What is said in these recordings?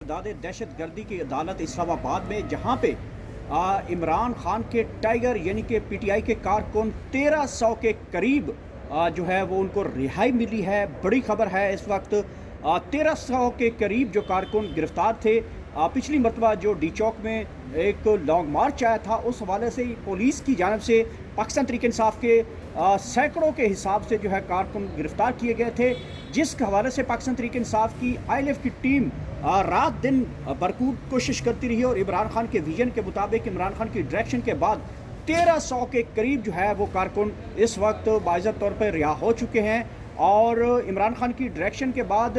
इंसदाद दहशत गर्दी की अदालत इस्लामाबाद में, जहाँ पे इमरान खान के टाइगर यानी कि पीटीआई के कारकुन 1300 के करीब जो है वो उनको रिहाई मिली है। बड़ी खबर है इस वक्त 1300 के करीब जो कारकुन गिरफ्तार थे। पिछली मरतबा जो डी चौक में एक लॉन्ग मार्च आया था, उस हवाले से पुलिस की जानब से पाकिस्तान तहरीक इंसाफ के सैकड़ों के हिसाब से जो है कारकुन गिरफ्तार किए गए थे, जिस हवाले से पाकिस्तान तहरीक इंसाफ की ILF की टीम रात दिन भरपूर कोशिश करती रही और इमरान खान के विजन के मुताबिक, इमरान खान की डायरेक्शन के बाद 1300 के करीब जो है वो कारकुन इस वक्त बाइज़्ज़त तौर पर रिहा हो चुके हैं। और इमरान खान की डायरेक्शन के बाद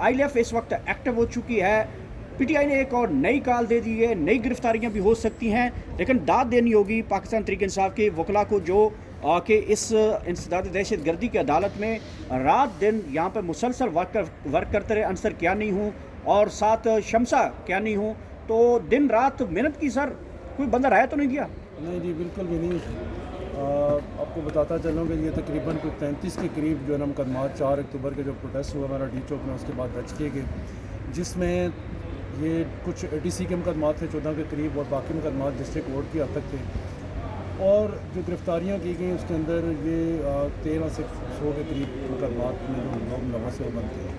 ILF इस वक्त एक्टिव हो चुकी है। PTI ने एक और नई कॉल दे दी है, नई गिरफ्तारियां भी हो सकती हैं, लेकिन दाद देनी होगी पाकिस्तान तहरीक इंसाफ के वकला को, जो कि इस इंसदाद दहशत गर्दी की अदालत में रात दिन यहाँ पर मुसलसल वर्क करते रहे। अंसर क्या नहीं हूँ और साथ शमसा क्या नहीं हूँ, तो दिन रात मेहनत की। सर कोई बंदा राय तो नहीं दिया? नहीं जी, बिल्कुल भी नहीं। आपको बताता चलूँ कि ये तकरीबन कुछ 33 के करीब जो है ना मुकदमात 4 अक्टूबर के जो प्रोटेस्ट हुआ हमारा डी चौक में, उसके बाद दर्ज किए गए, जिसमें ये कुछ ATC के मुकदमात थे 14 के करीब, और बाकी मुकदमात डिस्ट्रिक्ट कोर्ट की हद तक थे। और जो गिरफ्तारियाँ की गई उसके अंदर ये 13 से 100 के करीब मुकदमात में जो लोग मुलव्वस से बनते हैं।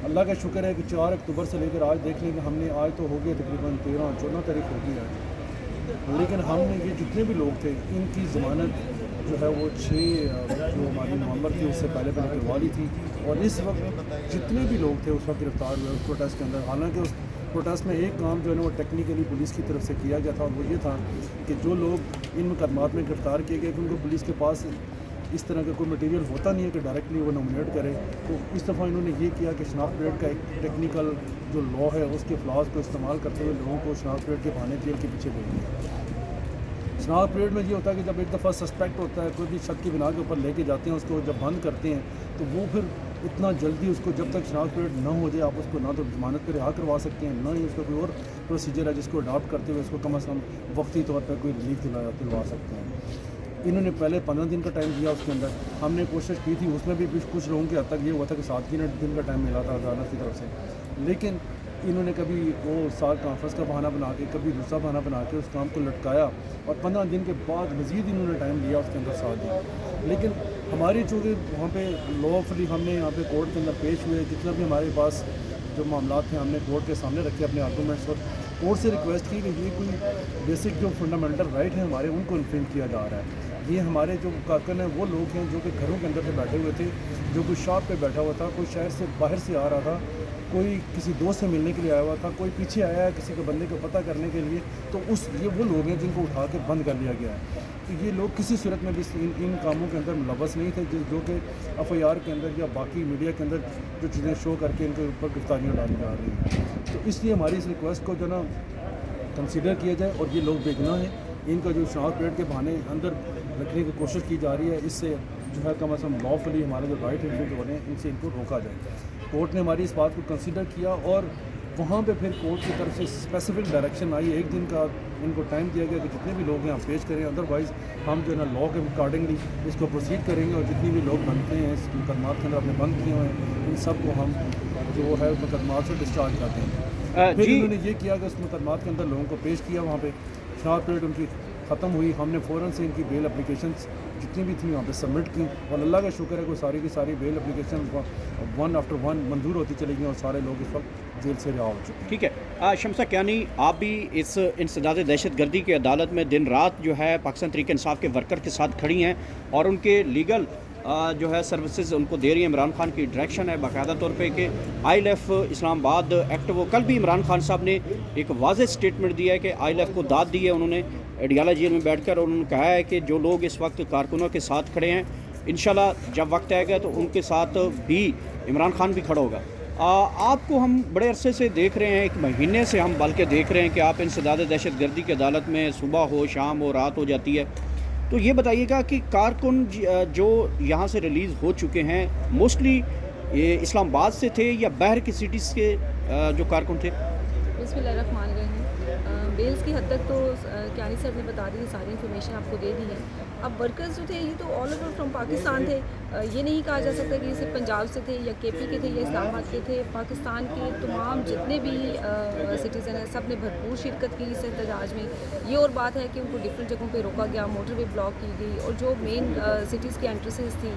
अल्लाह का शुक्र है कि 4 अक्टूबर से लेकर आज देख लें कि हमने आज तो हो गया तकरीबन 13-14 तारीख हो गई है, लेकिन हमने ये जितने भी लोग थे इनकी ज़मानत जो है वो 6 जो हमारी नवंबर थी उससे पहले करवा ली थी। और इस वक्त जितने भी लोग थे उस वक्त गिरफ्तार हुए उस प्रोटेस्ट के अंदर। हालांकि उस प्रोटेस्ट में एक काम जो है ना वो टेक्निकली पुलिस की तरफ से किया गया था, और वो ये था कि जो लोग इन मुकदमात में गिरफ्तार किए गए, उनको पुलिस के पास इस तरह का कोई मटेरियल होता नहीं है कि डायरेक्टली वो नॉमिनेट करे। तो इस दफ़ा इन्होंने ये किया कि शनाख्त परेड का एक टेक्निकल जो लॉ है उसके फ्लॉज को इस्तेमाल करते हुए लोगों को शनाख्त परेड के बहाने जेल के पीछे भेज दिया। शनाख्त परेड में ये होता है कि जब एक दफ़ा सस्पेक्ट होता है, कोई भी शक की बिना के ऊपर लेके जाते हैं, उसको जब बंद करते हैं तो वो फिर इतना जल्दी उसको जब तक शनाख्त परेड न हो जाए आप उसको ना तो ज़मानत पर रिहा करवा सकते हैं, ना ही उसका कोई और प्रोसीजर है जिसको अडॉप्ट करते हुए उसको कम अज़ कम वक्ती तौर पर कोई रिलीफ दिलवा सकते हैं। इन्होंने पहले 15 दिन का टाइम दिया, उसके अंदर हमने कोशिश की थी, उसमें भी कुछ लोगों के हद तक ये हुआ था कि 7 दिन का टाइम मिला था अदालत की तरफ से, लेकिन इन्होंने कभी वो साल कॉन्फ्रेंस का बहाना बना के, कभी दूसरा बहाना बना के उस काम को लटकाया, और 15 दिन के बाद मज़ीद इन्होंने टाइम दिया उसके अंदर 7 दिन। लेकिन हमारी चूँकि वहाँ पे लॉफुली हमने यहाँ पे कोर्ट के अंदर पेश हुए, जितना भी हमारे पास जो मामला थे हमने कोर्ट के सामने रखे अपने आर्गूमेंट्स, और कोर्ट से रिक्वेस्ट की कि ये कोई बेसिक जो फंडामेंटल राइट है हमारे उनको इन्फ्रिंज किया जा रहा है। ये हमारे जो कारकुन हैं वो लोग हैं जो कि घरों के अंदर से बैठे हुए थे, जो कोई शॉप पे बैठा हुआ था, कोई शहर से बाहर से आ रहा था, कोई किसी दोस्त से मिलने के लिए आया हुआ था, कोई पीछे आया है किसी के बंदे को पता करने के लिए, तो ये वो लोग हैं जिनको उठा के बंद कर लिया गया है। तो ये लोग किसी सूरत में भी इन कामों के अंदर मुलव्वस नहीं थे, जो कि FIR के अंदर या बाकी मीडिया के अंदर जो चीज़ें शो करके इनके ऊपर गिरफ्तारियाँ डाली जा रही हैं। तो इसलिए हमारी इस रिक्वेस्ट को जो ना कंसीडर किया जाए, और ये लोग बेगुनाह हैं, इनका जो शनाख्त परेड के बहाने अंदर रखने की कोशिश की जा रही है, इससे जो है कम अज़ कम लॉफुली हमारे जो राइट इन्फ्रिंज हो रहे हैं इनसे इनको रोका जाए। कोर्ट ने हमारी इस बात को कंसीडर किया, और वहाँ पे फिर कोर्ट की तरफ से स्पेसिफिक डायरेक्शन आई, 1 दिन का इनको टाइम दिया गया कि जितने भी लोग यहाँ पेश करें, अदरवाइज़ हम जो है ना लॉ के अकॉर्डिंगली इसको प्रोसीड करेंगे, और जितने भी लोग बनते हैं इस मुकदमात के अंदर अपने बंद किए हुए हैं इन सब को हम जो है मुकदमात से डिस्चार्ज करते हैं। फिर इन्होंने ये किया कि उस मुकदमात के अंदर लोगों को पेश किया, वहाँ पर शनाख्त परेड उनकी ख़त्म हुई, हमने फ़ौरन से इनकी बेल एप्लीकेशंस जितनी भी थी वहाँ पे सबमिट की, और अल्लाह का शुक्र है कि सारी की सारी बेल एप्लीकेशन 1 आफ्टर 1 मंजूर होती चली गई, और सारे लोग इस वक्त जेल से रिहा हो चुके हैं। ठीक है शमसा क्यानी, आप भी इस इंसदाद दहशत गर्दी की अदालत में दिन रात जो है पाकिस्तान तहरीक इंसाफ के वर्कर के साथ खड़ी हैं, और उनके लीगल जो है सर्विसेज उनको दे रही है। इमरान खान की डायरेक्शन है बाकायदा तौर पे कि ILF इस्लामाबाद एक्ट, वो कल भी इमरान खान साहब ने एक वाज़ेह स्टेटमेंट दिया है कि ILF को दाद दी है उन्होंने अडियाला जेल में बैठकर, और उन्होंने कहा है कि जो लोग इस वक्त कारकुनों के साथ खड़े हैं, इंशाल्लाह जब वक्त आएगा तो उनके साथ भी इमरान खान भी खड़ा होगा। आपको हम बड़े अरसे से देख रहे हैं, 1 महीने से हम बल्कि देख रहे हैं कि आप इंसदाद दहशत गर्दी की अदालत में सुबह हो शाम हो रात हो जाती है, तो ये बताइएगा कि कारकुन जो यहाँ से रिलीज़ हो चुके हैं मोस्टली ये इस्लामाबाद से थे या बाहर की सिटीज़ के जो कारकुन थे? बिस्मिल्लाहिर्रहमानिर्रहीम। बेल्स की हद तक तो क्यानी सर ने बता दी, सारी इन्फॉर्मेशन आपको दे दी है। अब वर्कर्स जो थे ये तो ऑल ओवर फ्रॉम पाकिस्तान थे। ये नहीं कहा जा सकता कि ये सिर्फ पंजाब से थे या केपी के थे या इस्लामाबाद के थे। पाकिस्तान के तमाम जितने भी सिटीज़न हैं सब ने भरपूर शिरकत की इस एहतजाज में। ये और बात है कि उनको डिफरेंट जगहों पे रोका गया, मोटरवे ब्लॉक की गई और जो मेन सिटीज़ की एंट्रेंसेस थी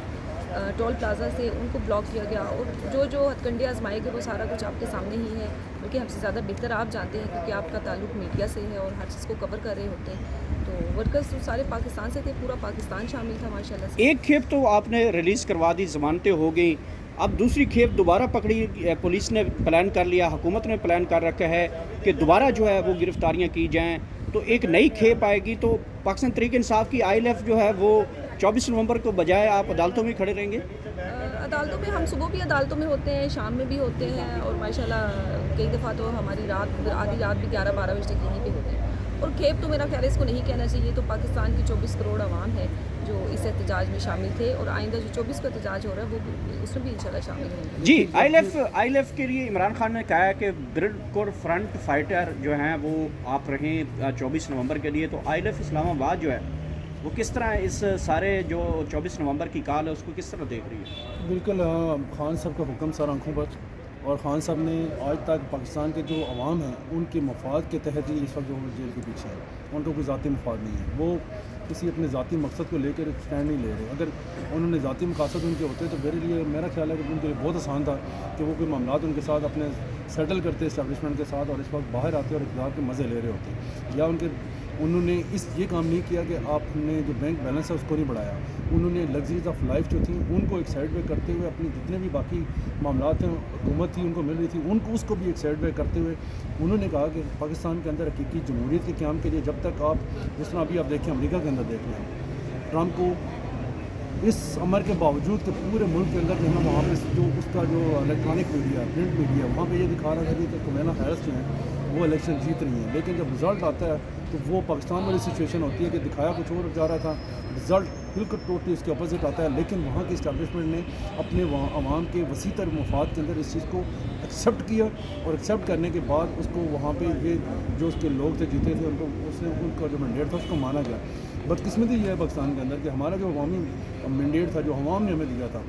टोल प्लाजा से उनको ब्लॉक किया गया। और जो हथकंडे आजमाए गए वो सारा कुछ आपके सामने ही है, बल्कि हमसे ज़्यादा बेहतर आप जानते हैं क्योंकि आपका ताल्लुक मीडिया से है और हर चीज़ को कवर कर रहे होते हैं। तो वर्कर्स तो सारे पाकिस्तान से थे, पूरा पाकिस्तान शामिल था माशाल्लाह से। एक खेप तो आपने रिलीज़ करवा दी, ज़मानतें हो गई, अब दूसरी खेप दोबारा पकड़ी, पुलिस ने प्लान कर लिया, हुकूमत ने प्लान कर रखा है कि दोबारा जो है वो गिरफ्तारियाँ की जाएँ, तो एक नई खेप आएगी। तो पाकिस्तान तहरीक इंसाफ की ILF जो है वो 24 नवंबर को बजाय आप अदालतों में खड़े रहेंगे? अदालतों में हम सुबह भी अदालतों में होते हैं, शाम में भी होते हैं और माशाल्लाह कई दफ़ा तो हमारी आधी रात भी 11-12 बजे तक यहीं पे होती है। और खेप तो मेरा ख्याल है इसको नहीं कहना चाहिए, तो पाकिस्तान की 24 करोड़ आवाम है जो इस एहतजाज में शामिल थे और आइंदा जो 24 को एहतजाज हो रहा है वो भी उसमें भी इंशाल्लाह शामिल होंगे। जी, ILF के लिए इमरान खान ने कहा है कि ग्रिड फ्रंट फाइटर जो हैं वो आप रहें 24 नवंबर के लिए। तो ILF इस्लामाबाद जो है वो किस तरह इस सारे जो 24 नवंबर की कॉल है उसको किस तरह देख रही है? बिल्कुल खान साहब का हुक्म सर आंखों पर, और ख़ान साहब ने आज तक पाकिस्तान के जो अवाम हैं उनके मफाद के तहत ही इस वक्त वो जेल के पीछे हैं। उनको कोई ज़ाती मफाद नहीं है, वो किसी अपने ज़ाती मकसद को लेकर स्टैंड नहीं ले रहे। अगर उन्होंने ज़ाती मकासद उनके होते तो मेरा ख्याल है कि उनके लिए बहुत आसान था कि वो कोई मामलात उनके साथ अपने सेटल करते इस्टेब्लिशमेंट के साथ और इस वक्त बाहर आते और इक़्तिदार के मज़े ले रहे होते। या उन्होंने ये काम नहीं किया कि आपने जो बैंक बैलेंस है उसको नहीं बढ़ाया। उन्होंने लग्जरीज ऑफ लाइफ जो थी उनको एक साइड पे करते हुए अपनी जितने भी बाकी मामलात हैं हुकूमत थी उनको मिल रही थी उनको उसको भी एक साइड पे करते हुए उन्होंने कहा कि पाकिस्तान के अंदर हकीकी जमहूरियत के क़याम के लिए जब तक आप जिस तरह अभी आप देखें अमेरिका के अंदर देख लें, ट्रम्प को इस अमर के बावजूद कि पूरे मुल्क के अंदर जो है वहाँ पे जो उसका जो इलेक्ट्रॉनिक मीडिया प्रिंट मीडिया वहाँ पे ये दिखा रहा था कि कमला हैरिस जो है वो इलेक्शन जीत रही हैं, लेकिन जब रिज़ल्ट आता है तो वो पाकिस्तान वाली सिचुएशन होती है कि दिखाया कुछ और जा रहा था, रिज़ल्ट बिल्कुल टोटली उसके अपोजिट आता है। लेकिन वहाँ के इस्टेब्लिशमेंट ने अपने अवाम के वसी तर मफाद के अंदर इस चीज़ को एक्सेप्ट किया और एक्सेप्ट करने के बाद उसको वहाँ पे ये जो उसके लोग थे जीते थे उनका जो मैंडेट था उसको माना गया। बदकिस्मती ये है पाकिस्तान के अंदर कि हमारा जो अवामी मैंडेट था जो अवाम ने हमें दिया था,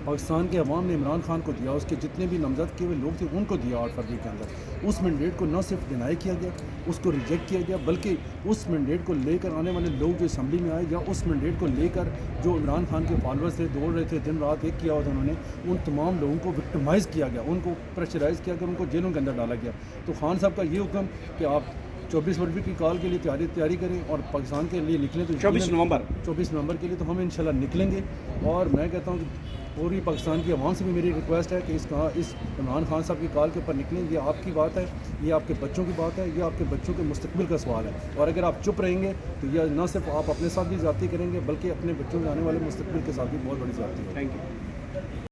पाकिस्तान के अवाम ने इमरान खान को दिया, उसके जितने भी नामजद किए हुए लोग थे उनको दिया 8 फरवरी के अंदर। उस मैंडेट को न सिर्फ डिनाई किया गया, उसको रिजेक्ट किया गया, बल्कि उस मैंडेट को लेकर आने वाले लोग जो असम्बली में आए या उस मैंडेट को लेकर जो इमरान खान के फॉलोअर्स थे दौड़ रहे थे, दिन रात एक किया हुआ था उन्होंने, उन तमाम लोगों को विक्टिमाइज़ किया गया, उनको प्रेशराइज़ किया गया, उनको जेलों के अंदर डाला गया। तो खान साहब का ये हुक्म कि आप 24 फरवरी की कॉल के लिए तैयारी करें और पाकिस्तान के लिए निकलें। तो 24 नवंबर के लिए तो हम इंशाल्लाह निकलेंगे। और मैं कहता हूँ कि पूरी पाकिस्तान की आवाम से भी मेरी रिक्वेस्ट है कि इस इमरान खान साहब की कॉल के ऊपर निकलें। ये आपकी बात है, ये आपके बच्चों की बात है, ये आपके बच्चों के मुस्तकबिल का सवाल है। और अगर आप चुप रहेंगे तो यह न सिर्फ आप अपने साथ भी ज़्यादती करेंगे बल्कि अपने बच्चों के आने वाले मुस्तकबिल के साथ भी बहुत बड़ी ज़्यादती है। Thank you.